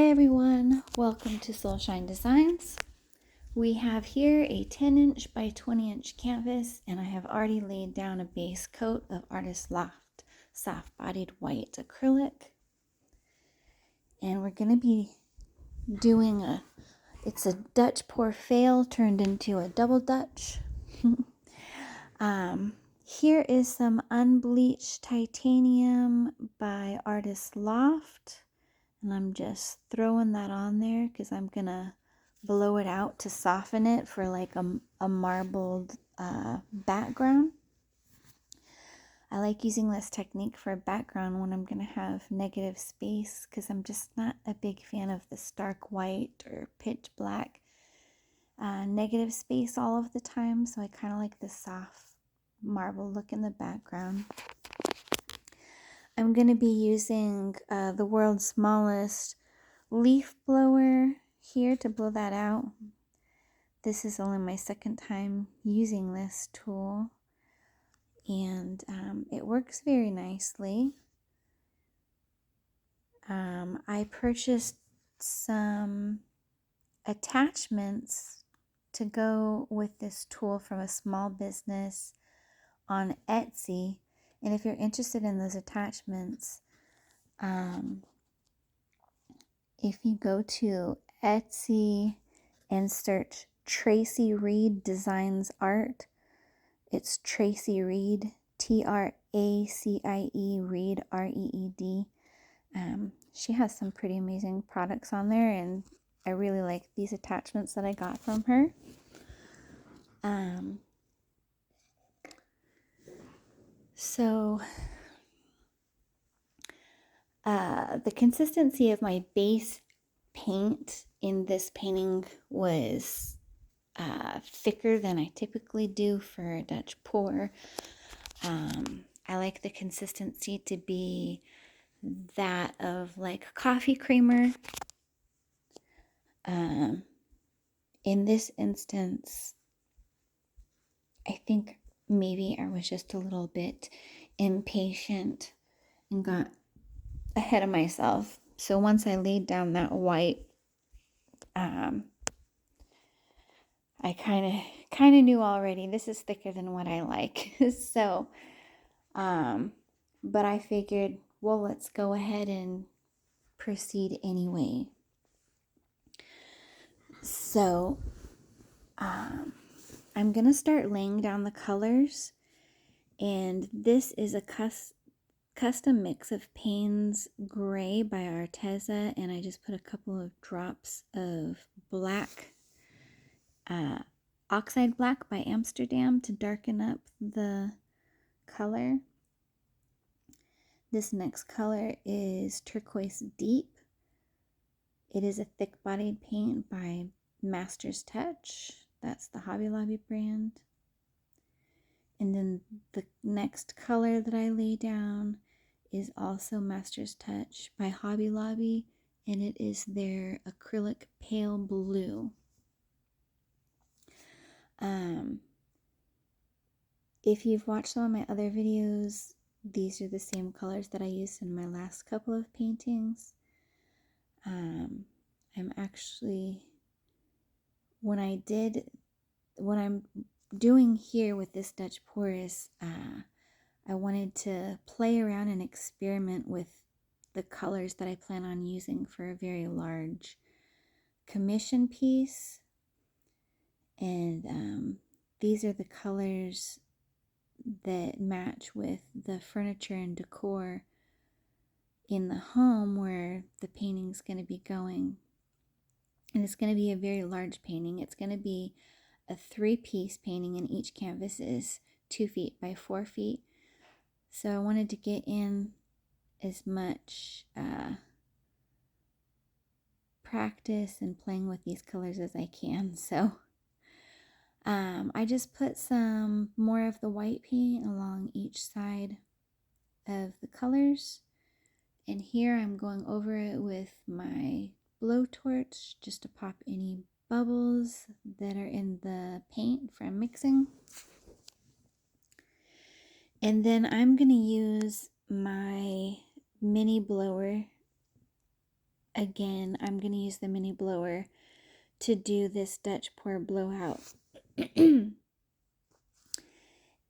Hi everyone, welcome to Soulshine Designs. We have here a 10-inch by 20-inch canvas, and I have already laid down a base coat of Artist Loft soft-bodied white acrylic. And we're going to be doing it's a Dutch pour fail turned into a double Dutch. Here is some unbleached titanium by Artist Loft. And I'm just throwing that on there because I'm going to blow it out to soften it for like a marbled background. I like using this technique for a background when I'm going to have negative space because I'm just not a big fan of the stark white or pitch black negative space all of the time. So I kind of like the soft marble look in the background. I'm going to be using the world's smallest leaf blower here to blow that out. This is only my second time using this tool, and it works very nicely. I purchased some attachments to go with this tool from a small business on Etsy, and if you're interested in those attachments, if you go to Etsy and search Tracy Reed Designs Art, it's Tracy Reed, Tracie Reed, Reed. She has some pretty amazing products on there, and I really like these attachments that I got from her. The consistency of my base paint in this painting was thicker than I typically do for a Dutch pour. I like the consistency to be that of like coffee creamer. In this instance, I think maybe I was just a little bit impatient and got ahead of myself. So once I laid down that white, I kind of knew already this is thicker than what I like. So, but I figured, well, let's go ahead and proceed anyway. So, I'm gonna start laying down the colors, and this is a custom mix of Payne's Gray by Arteza, and I just put a couple of drops of black, Oxide Black by Amsterdam to darken up the color. This next color is Turquoise Deep. It is a thick-bodied paint by Master's Touch. That's the Hobby Lobby brand. And then the next color that I lay down is also Master's Touch by Hobby Lobby, and it is their Acrylic Pale Blue. If you've watched some of my other videos, these are the same colors that I used in my last couple of paintings. I'm actually, what I'm doing here with this Dutch pour is I wanted to play around and experiment with the colors that I plan on using for a very large commission piece. And these are the colors that match with the furniture and decor in the home where the painting's going to be going. And it's going to be a very large painting. It's going to be a 3-piece painting, and each canvas is 2 feet by 4 feet. So I wanted to get in as much practice and playing with these colors as I can. So I just put some more of the white paint along each side of the colors. And here I'm going over it with my blowtorch just to pop any bubbles that are in the paint from mixing. And then I'm going to use my mini blower again, I'm going to use the mini blower to do this Dutch pour blowout.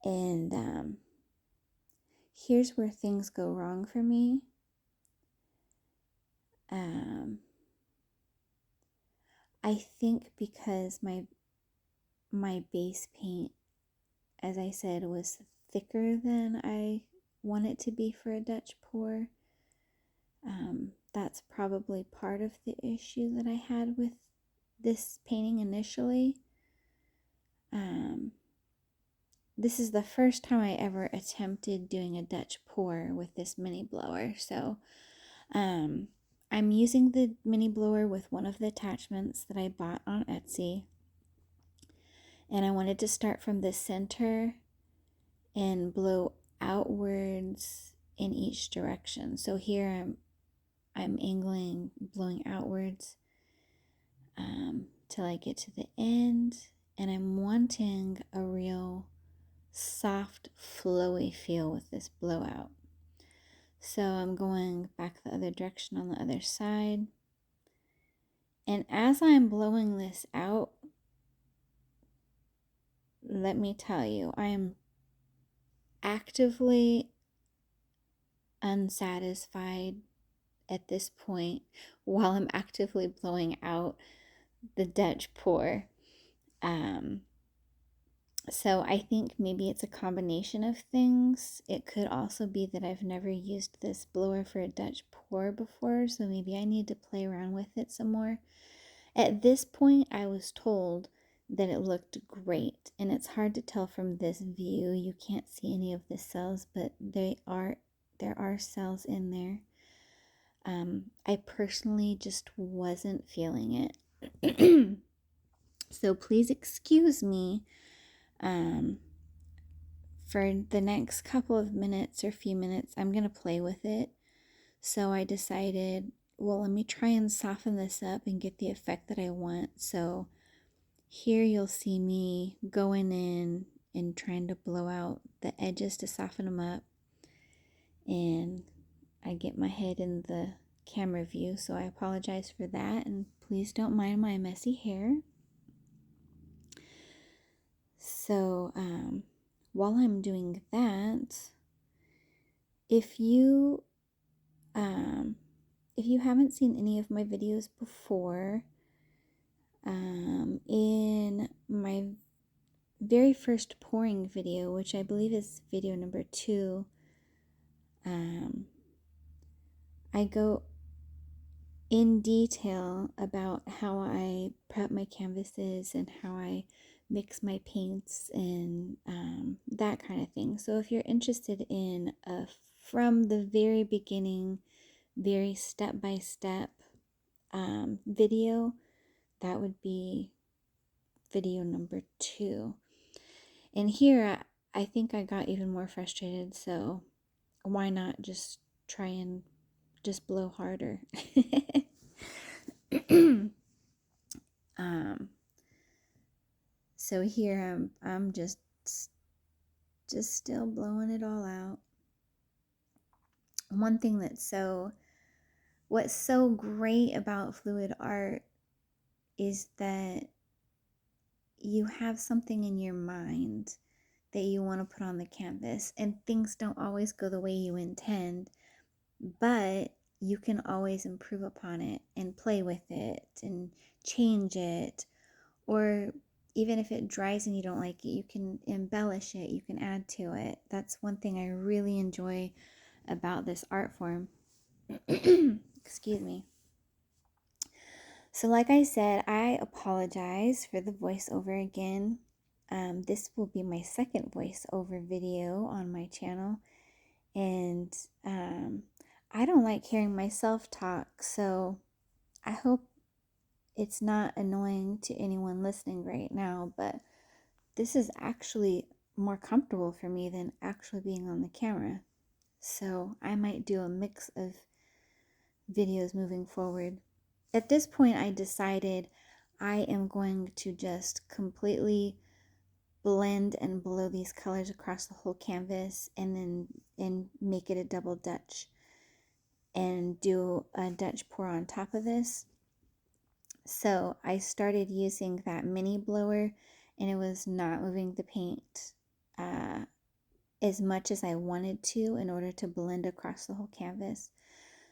And here's where things go wrong for me. I think because my base paint, as I said, was thicker than I want it to be for a Dutch pour. That's probably part of the issue that I had with this painting initially. This is the first time I ever attempted doing a Dutch pour with this mini blower. So I'm using the mini blower with one of the attachments that I bought on Etsy. And I wanted to start from the center and blow outwards in each direction. So here I'm angling, blowing outwards till I get to the end, and I'm wanting a real soft, flowy feel with this blowout. So I'm going back the other direction on the other side, and as I'm blowing this out, let me tell you, I am actively unsatisfied at this point while I'm actively blowing out the Dutch pour. So I think maybe it's a combination of things. It could also be that I've never used this blower for a Dutch pour before, so maybe I need to play around with it some more. At this point, I was told that it looked great, and it's hard to tell from this view. You can't see any of the cells, but there are cells in there. I personally just wasn't feeling it. So please excuse me for the next couple of minutes or few minutes. I'm going to play with it. So I decided, well, let me try and soften this up and get the effect that I want. So here you'll see me going in and trying to blow out the edges to soften them up. And I get my head in the camera view, so I apologize for that, and please don't mind my messy hair. So while I'm doing that, if you haven't seen any of my videos before, in my very first pouring video, which I believe is video number 2, I go in detail about how I prep my canvases and how I mix my paints and that kind of thing. So if you're interested in from the very beginning, very step-by-step video, that would be video number 2. And here I think I got even more frustrated, so why not just try and just blow harder. So here I'm just still blowing it all out. One thing what's so great about fluid art is that you have something in your mind that you want to put on the canvas, and things don't always go the way you intend, but you can always improve upon it and play with it and change it, or even if it dries and you don't like it, you can embellish it, you can add to it. That's one thing I really enjoy about this art form. Excuse me. So like I said, I apologize for the voiceover again. This will be my second voiceover video on my channel, and I don't like hearing myself talk, so I hope it's not annoying to anyone listening right now, but this is actually more comfortable for me than actually being on the camera. So I might do a mix of videos moving forward. At this point, I decided I am going to just completely blend and blow these colors across the whole canvas and make it a double Dutch. and do a Dutch pour on top of this. So I started using that mini blower, and it was not moving the paint as much as I wanted to in order to blend across the whole canvas.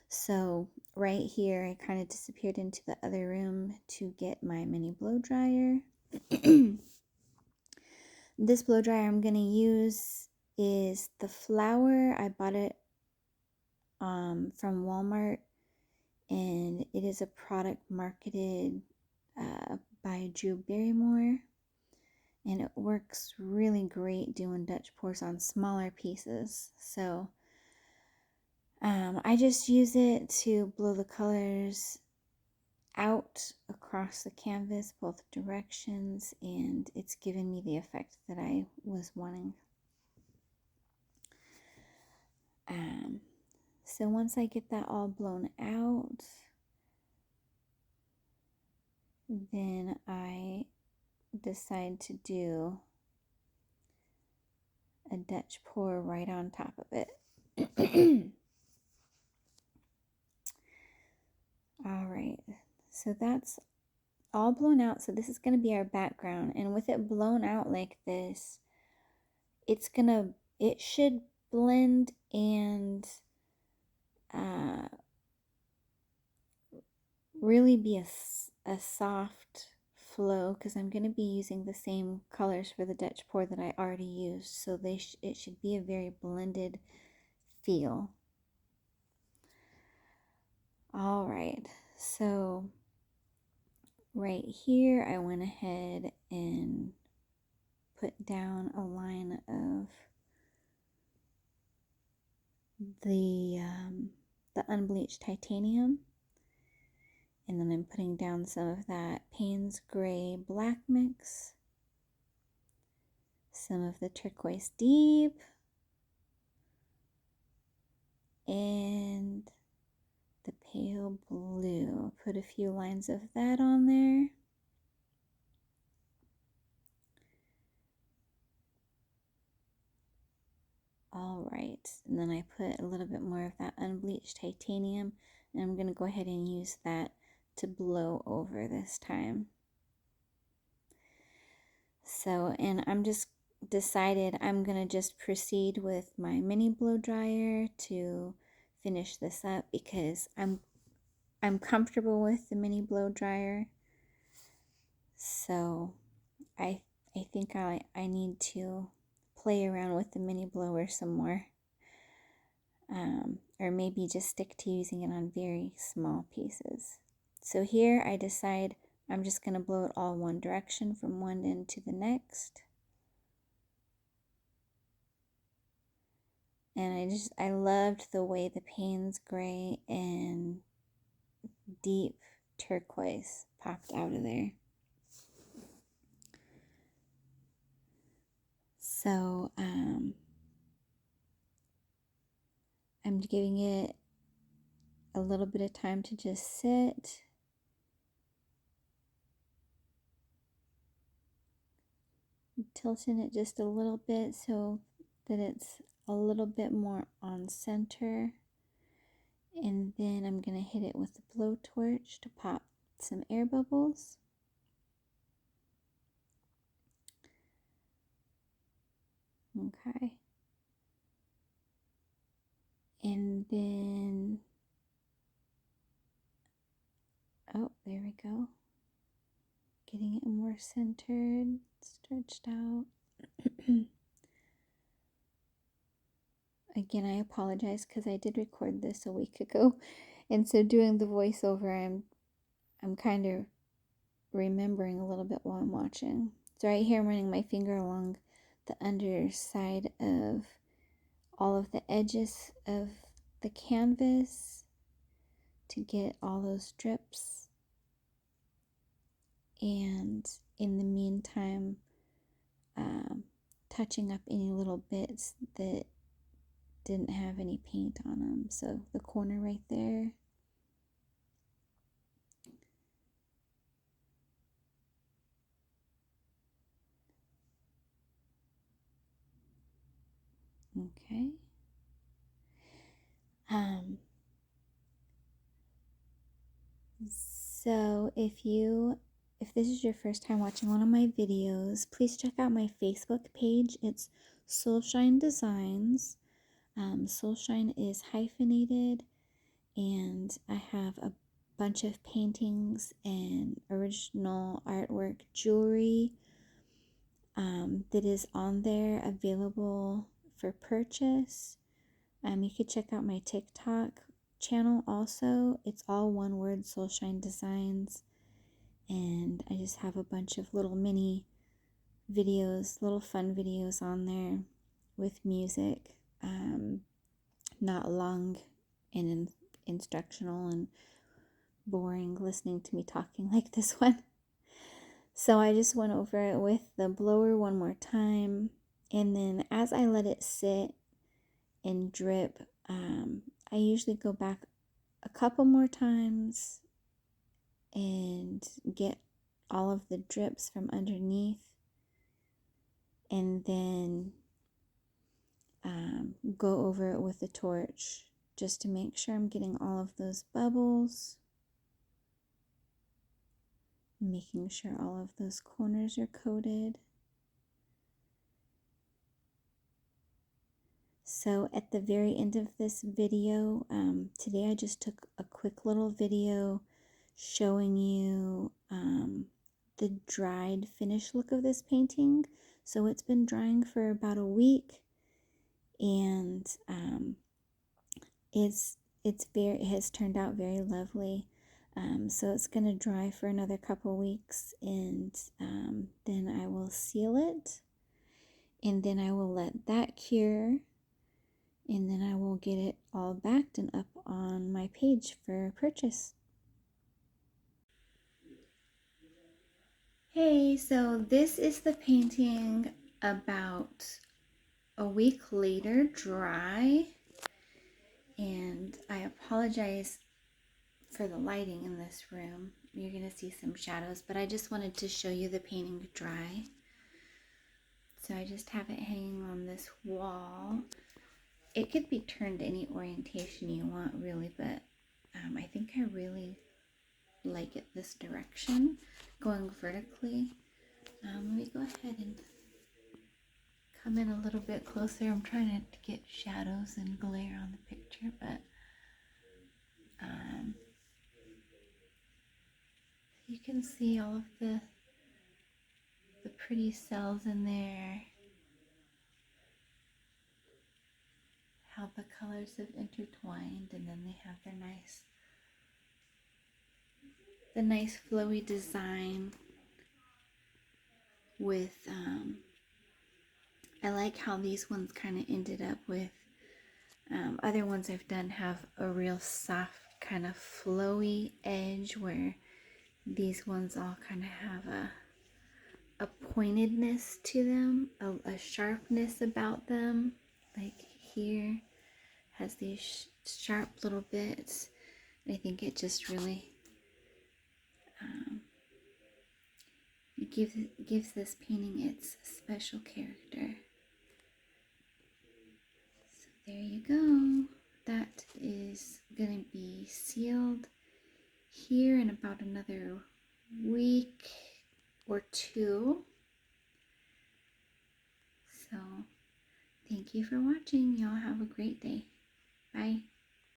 So right here, I kind of disappeared into the other room to get my mini blow dryer. This blow dryer I'm going to use is the Flower. I bought it from Walmart, and it is a product marketed by Drew Barrymore, and it works really great doing Dutch pours on smaller pieces. So I just use it to blow the colors out across the canvas both directions, and it's given me the effect that I was wanting. So once I get that all blown out, then I decide to do a Dutch pour right on top of it. All right, so that's all blown out. So this is going to be our background, and with it blown out like this, it should blend and really be a soft flow, because I'm going to be using the same colors for the Dutch pour that I already used, so it should be a very blended feel. All right, so right here I went ahead and put down a line of the unbleached titanium, and then I'm putting down some of that Payne's gray black mix, some of the Turquoise Deep, and the pale blue. I'll put a few lines of that on there. All right, and then I put a little bit more of that unbleached titanium, and I'm going to go ahead and use that to blow over this time. So, and I'm just decided I'm going to just proceed with my mini blow dryer to finish this up, because I'm comfortable with the mini blow dryer. So I think I need to play around with the mini blower some more, or maybe just stick to using it on very small pieces. So here I decide I'm just going to blow it all one direction from one end to the next. And I loved the way the Payne's gray and deep turquoise popped out of there. So I'm giving it a little bit of time to just sit. Tilting it just a little bit so that it's a little bit more on center. And then I'm going to hit it with the blowtorch to pop some air bubbles. Okay. And then, oh, there we go. Getting it more centered, stretched out. Again, I apologize because I did record this a week ago, and so doing the voiceover, I'm kind of remembering a little bit while I'm watching. So right here I'm running my finger along the underside of all of the edges of the canvas to get all those drips, and in the meantime touching up any little bits that didn't have any paint on them. So the corner right there. Okay. So if this is your first time watching one of my videos, please check out my Facebook page. It's Soulshine Designs. Soulshine is hyphenated, and I have a bunch of paintings and original artwork jewelry that is on there available for purchase. You could check out my TikTok channel also. It's all one word, Soulshine Designs. And I just have a bunch of little mini videos, little fun videos on there with music. Not long and instructional and boring listening to me talking like this one. So I just went over it with the blower one more time. And then as I let it sit and drip, I usually go back a couple more times and get all of the drips from underneath, and then go over it with the torch just to make sure I'm getting all of those bubbles, making sure all of those corners are coated. So at the very end of this video, today I just took a quick little video showing you the dried finished look of this painting. So it's been drying for about a week, and it has turned out very lovely. So it's gonna dry for another couple weeks, and then I will seal it, and then I will let that cure, and then I will get it all backed and up on my page for purchase. Hey, so this is the painting about a week later, dry, and I apologize for the lighting in this room. You're gonna see some shadows, but I just wanted to show you the painting dry. So I just have it hanging on this wall. It could be turned any orientation you want, really, but I think I really like it this direction, going vertically. Let me go ahead and come in a little bit closer. I'm trying not to get shadows and glare on the picture, but you can see all of the pretty cells in there, how the colors have intertwined, and then they have the nice flowy design with I like how these ones kind of ended up with other ones I've done have a real soft kind of flowy edge, where these ones all kind of have a pointedness to them, a sharpness about them. Like here has these sharp little bits. I think it just really gives this painting its special character. So there you go. That is going to be sealed here in about another week or two. So thank you for watching. Y'all have a great day. Bye.